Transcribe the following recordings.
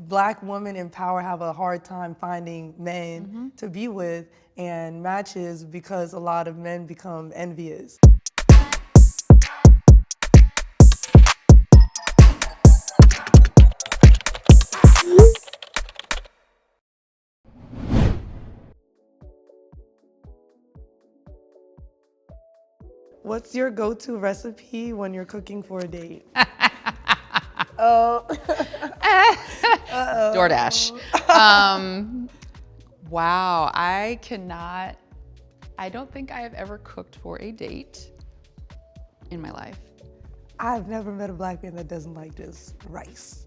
Black women in power have a hard time finding men to be with and matches because a lot of men become envious. What's your go-to recipe when you're cooking for a date? Oh. DoorDash. Wow, I don't think I have ever cooked for a date in my life. I've never met a Black man that doesn't like just rice.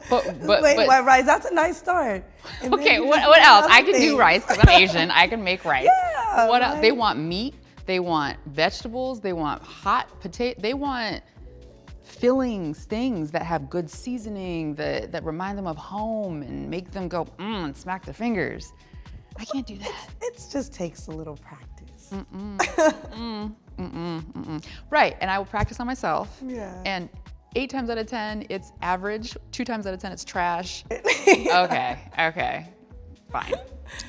But White rice, that's a nice start. And then okay, you what just make else? other I can do things. rice because I'm Asian. I can make rice. Yeah, What else? right? They want meat. They want vegetables. They want hot potato. They want fillings, things that have good seasoning that remind them of home and make them go and smack their fingers. I can't do that. It just takes a little practice. Right, and I will practice on myself. Yeah. And 8 times out of 10, it's average. 2 times out of 10, it's trash. Okay, fine.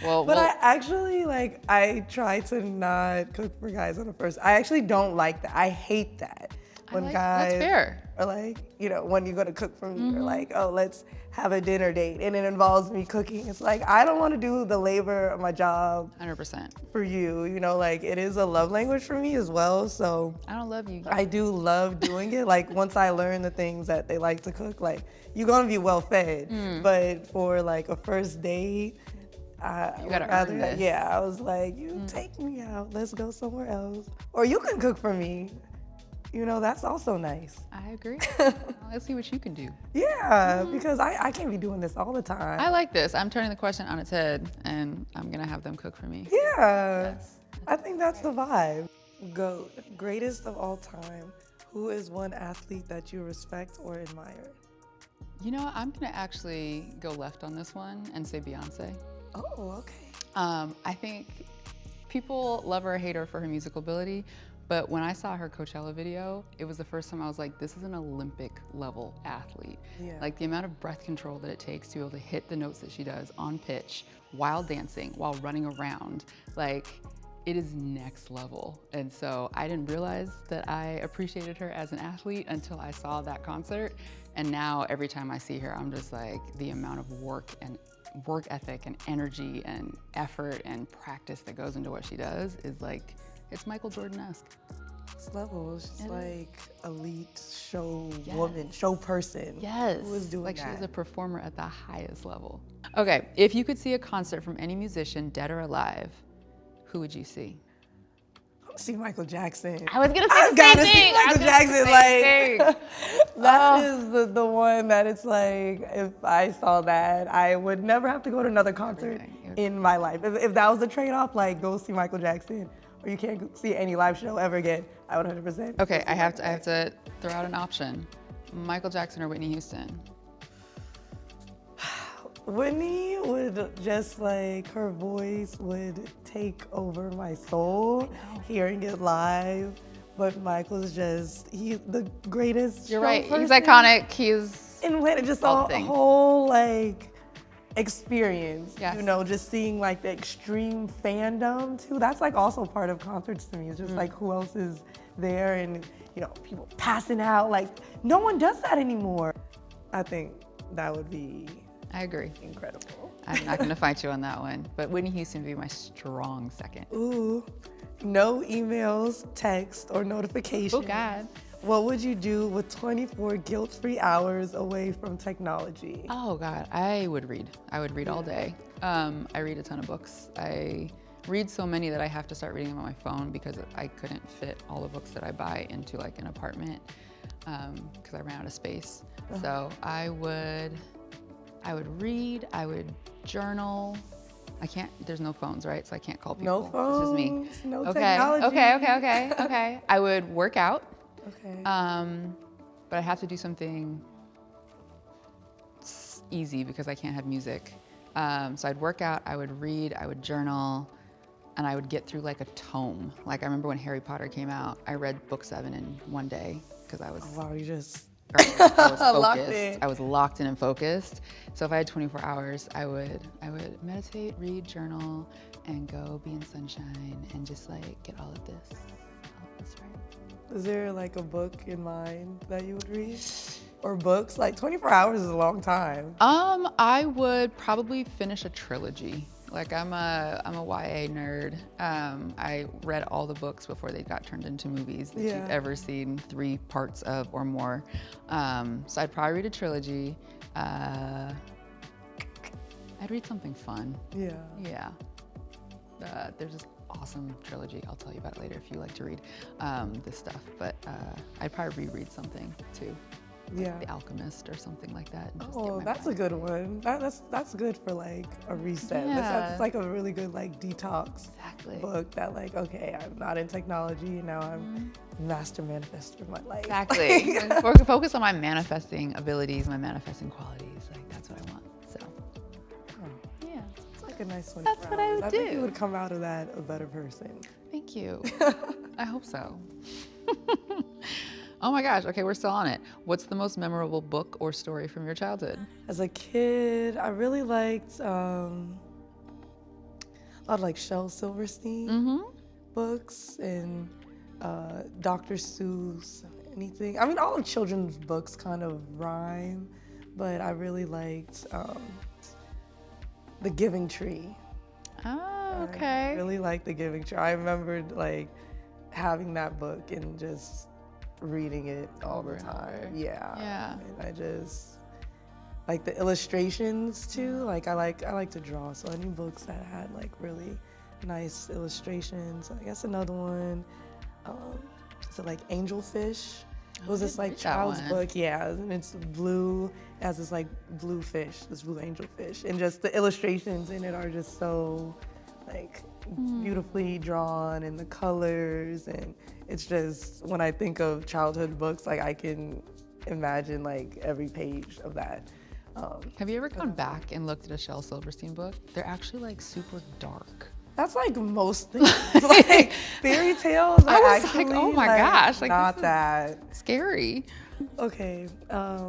But I actually I try to not cook for guys on the first. I actually don't like that. I hate that. When guys that's fair. are like, when you're gonna cook for me, or like, oh, let's have a dinner date, and it involves me cooking. It's like, I don't want to do the labor of my job 100%. for you. It is a love language for me as well. So I don't love you. I do love doing it. Like, once I learn the things that they like to cook, like, you're gonna be well fed. But for like a first date, You gotta earn this. yeah, I was like, you take me out, let's go somewhere else. Or you can cook for me. That's also nice. I agree. Let's see what you can do. Yeah, because I can't be doing this all the time. I like this. I'm turning the question on its head, and I'm gonna have them cook for me. Yeah, Yes. I think that's the vibe. GOAT, greatest of all time. Who is one athlete that you respect or admire? I'm gonna actually go left on this one and say Beyoncé. Oh, okay. I think people love her or hate her for her musical ability, but when I saw her Coachella video, it was the first time I was like, this is an Olympic level athlete. Yeah. Like the amount of breath control that it takes to be able to hit the notes that she does on pitch while dancing, while running around, it is next level. And so I didn't realize that I appreciated her as an athlete until I saw that concert. And now every time I see her, I'm just like, the amount of work ethic and energy and effort and practice that goes into what she does is like, it's Michael Jordan-esque. Next level. She's like elite show Yes. woman, show person. Yes. Who is doing like that? She's a performer at the highest level. Okay, if you could see a concert from any musician, dead or alive, who would you see? I want to see Michael Jackson. I was gonna say I've the same gotta thing. see Michael Jackson. That is the one that it's like, if I saw that, I would never have to go to another concert in my life. If that was the trade-off, like go see Michael Jackson, or you can't see any live show ever again, I would 100%. Okay, I have to throw out an option. Michael Jackson or Whitney Houston? Whitney would just her voice would take over my soul, hearing it live. But Michael's he's the greatest. You're show right, he's person. iconic, he's And just all a things. whole experience, Yes. just seeing the extreme fandom too. That's also part of concerts to me. It's just who else is there, and people passing out. No one does that anymore. I think that would be I agree. incredible. I'm not gonna fight you on that one, but Whitney Houston would be my strong second. Ooh, no emails, text, or notifications. Oh God. What would you do with 24 guilt-free hours away from technology? Oh God, I would read. I would read all day. I read a ton of books. I read so many that I have to start reading them on my phone because I couldn't fit all the books that I buy into an apartment because I ran out of space. So I would read, I would journal. There's no phones, right? So I can't call people. No phones, It's just me. no technology. Okay. I would work out. Okay. But I have to do something easy because I can't have music. So I'd work out, I would read, I would journal, and I would get through a tome. I remember when Harry Potter came out, I read book 7 in one day because I was Wow, you just I was Locked focused. in. I was locked in and focused. So if I had 24 hours, I would meditate, read, journal, and go be in sunshine and just like get all of this right. Is there like a book in mind that you would read? Or books? Like 24 hours is a long time. I would probably finish a trilogy. Like I'm a YA nerd. I read all the books before they got turned into movies that you've ever seen 3 parts of or more. So I'd probably read a trilogy. I'd read something fun. Yeah. There's this awesome trilogy. I'll tell you about it later if you like to read this stuff. But I'd probably reread something too. Like The Alchemist or something like that. And just Oh, that's a good one. That's good for like a reset. Yeah. That's like a really good like detox book that like, okay, I'm not in technology, now I'm master manifestor of my life. Exactly. Focus on my manifesting abilities, my manifesting qualities. Like that's what I want. So yeah. It's like a nice 24 That's what I hours. would I do. think you would come out of that a better person. Thank you. I hope so. Oh my gosh, okay, we're still on it. What's the most memorable book or story from your childhood? As a kid, I really liked a lot of like Shel Silverstein books and Dr. Seuss, anything. I mean, all of children's books kind of rhyme, but I really liked The Giving Tree. Oh, okay. I really liked The Giving Tree. I remembered like having that book and just reading it all the time. Yeah. And I just like the illustrations too. Like I like to draw, so any books that had like really nice illustrations. I guess another one, is it like Angelfish? It was this like child's book, and it's blue. It has this like blue fish, this blue angelfish, and just the illustrations in it are just so like beautifully drawn, and the colors, and it's just, when I think of childhood books, like I can imagine like every page of that. Have you ever gone back and looked at a Shel Silverstein book? They're actually like super dark. That's like most things. Like fairy tales are actually like, oh my gosh, like not that scary. Okay,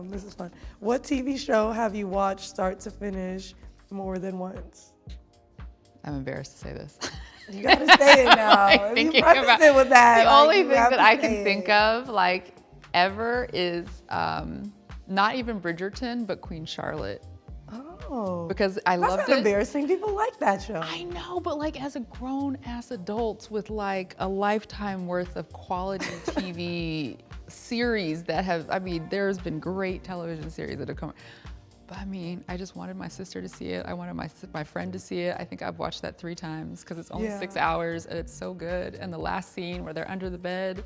this is fun. What TV show have you watched start to finish more than once? I'm embarrassed to say this. You gotta say it now. If you preface it with that. The only thing that I can think of, like, ever is not even Bridgerton, but Queen Charlotte. Oh. Because I loved it. That's not embarrassing. People like that show. I know, but like as a grown-ass adult with like a lifetime worth of quality TV series that have, I mean, there's been great television series that have come. But I mean, I just wanted my sister to see it. I wanted my friend to see it. I think I've watched that 3 times because it's only 6 hours and it's so good. And the last scene where they're under the bed.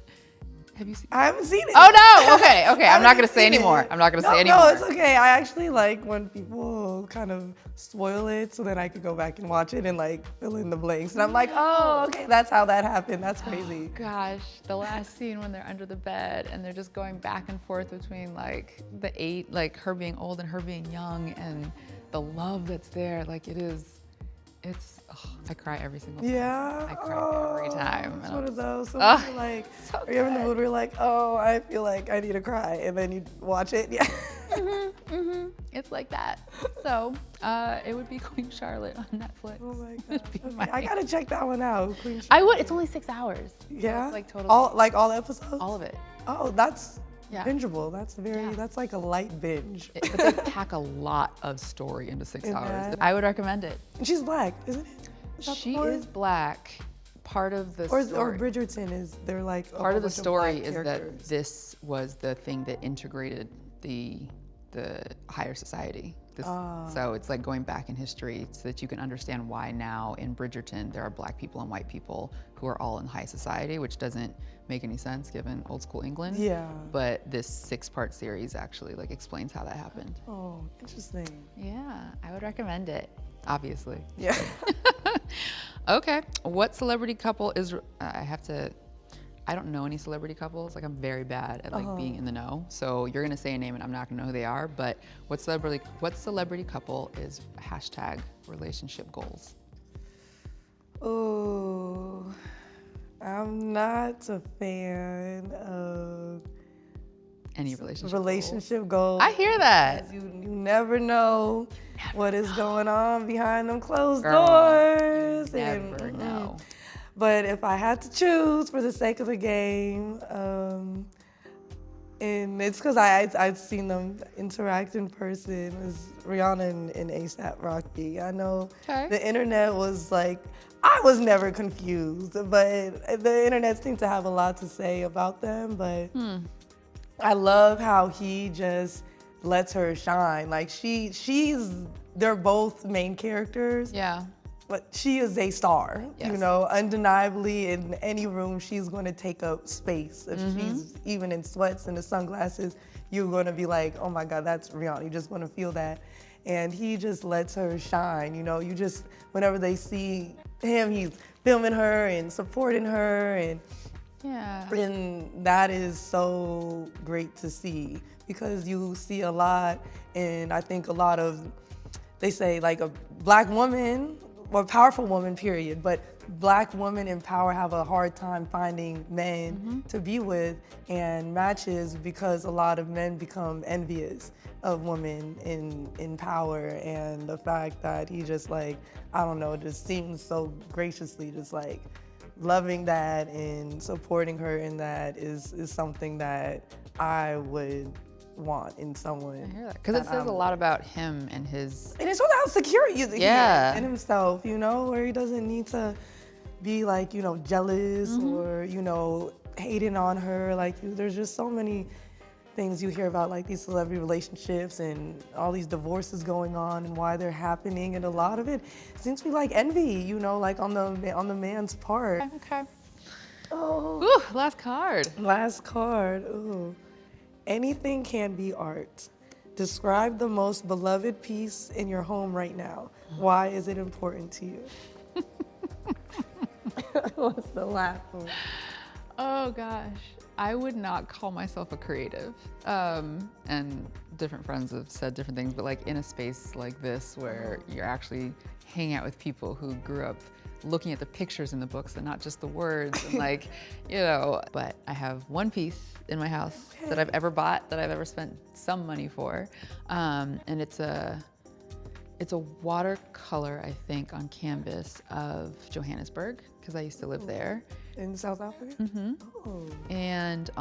Have you seen it? I haven't seen it. Oh no, okay. I'm not gonna say anymore. I'm not gonna say anymore. No, it's okay. I actually like when people kind of spoil it so then I could go back and watch it and like fill in the blanks. And I'm like, oh, okay, that's how that happened. That's crazy. Oh, gosh, the last scene when they're under the bed and they're just going back and forth between like the 8, like her being old and her being young, and the love that's there, like I cry every single time. Yeah. I cry every time. It's one of those. So you're like, so are you ever in the mood where you're like, oh, I feel like I need to cry, and then you watch it? Yeah. It's like that. So it would be Queen Charlotte on Netflix. Oh my god. Okay. I gotta check that one out. Queen Charlotte. I would. It's only 6 hours. Yeah. It's like totally. All episodes. All of it. Oh, that's Yeah. bingeable. That's that's like a light binge. But they pack a lot of story into 6 hours. that. I would recommend it. And she's black, isn't it? Is that the She one? is black. Part of the Or story. Bridgerton is, they're like a Part whole of the bunch story black is that characters. this was the thing that integrated the higher society. So it's like going back in history so that you can understand why now in Bridgerton there are black people and white people who are all in high society, which doesn't make any sense given old school England. Yeah. But this 6-part series actually like explains how that happened. Oh, interesting. Yeah, I would recommend it, obviously. Yeah. Okay, what celebrity couple is, I don't know any celebrity couples. Like I'm very bad at like being in the know. So you're gonna say a name and I'm not gonna know who they are, but what celebrity couple is #relationship goals? Oh, I'm not a fan of any relationship. Relationship goals. I hear that. You never know what is going on behind them closed Girl, doors. You never know. But if I had to choose for the sake of the game, and it's because I've seen them interact in person, is Rihanna and A$AP Rocky. I know the internet was like, I was never confused, but the internet seemed to have a lot to say about them. But I love how he just lets her shine. Like they're both main characters. Yeah. But she is a star, Yes. you know, undeniably in any room, she's going to take up space. If she's even in sweats and the sunglasses, you're going to be like, oh my God, that's Rihanna. You just want to feel that. And he just lets her shine, you know, whenever they see him, he's filming her and supporting her. And that is so great to see, because you see a lot, and I think a lot of, they say like a Black woman, or powerful woman, period, but Black women in power have a hard time finding men to be with and matches, because a lot of men become envious of women in power. And the fact that he just like, I don't know, just seems so graciously just like loving that and supporting her in that is something that I would want in someone. I hear that. Because it says a lot about him and his... And it shows how secure he is Yeah. in himself, you know, where he doesn't need to be like, you know, jealous or, you know, hating on her. Like, there's just so many things you hear about, like these celebrity relationships and all these divorces going on and why they're happening. And a lot of it seems to be like envy, you know, like on the man's part. Okay. Oh. Ooh, last card. Last card. Ooh. Anything can be art. Describe the most beloved piece in your home right now. Why is it important to you? What's the last one? Oh gosh. I would not call myself a creative. And different friends have said different things, but like in a space like this where you're actually hanging out with people who grew up looking at the pictures in the books and not just the words and like, you know, but I have one piece in my house that I've ever bought, that I've ever spent some money for. And it's a watercolor, I think, on canvas of Johannesburg, because I used to live there. In South Africa? Oh. And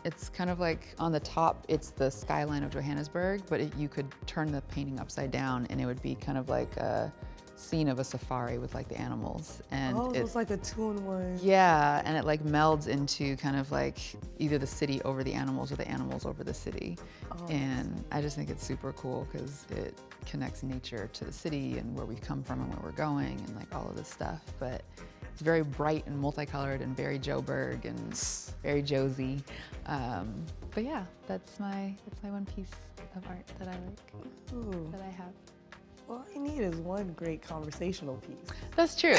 it's kind of like on the top, it's the skyline of Johannesburg, but you could turn the painting upside down and it would be kind of like a scene of a safari with like the animals. And it's like a 2-in-1. Yeah, and it like melds into kind of like either the city over the animals or the animals over the city. And I just think it's super cool because it connects nature to the city and where we come from and where we're going and like all of this stuff. But it's very bright and multicolored and very Joburg and very Josie. But yeah, that's my one piece of art that I like, that I have. All I need is one great conversational piece. That's true.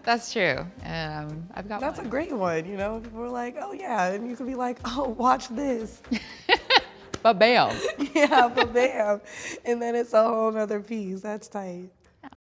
That's true. I've got That's one. a great one, you know? People are like, oh yeah, and you could be like, oh, watch this. But bam. Yeah, but bam. And then it's a whole nother piece. That's tight.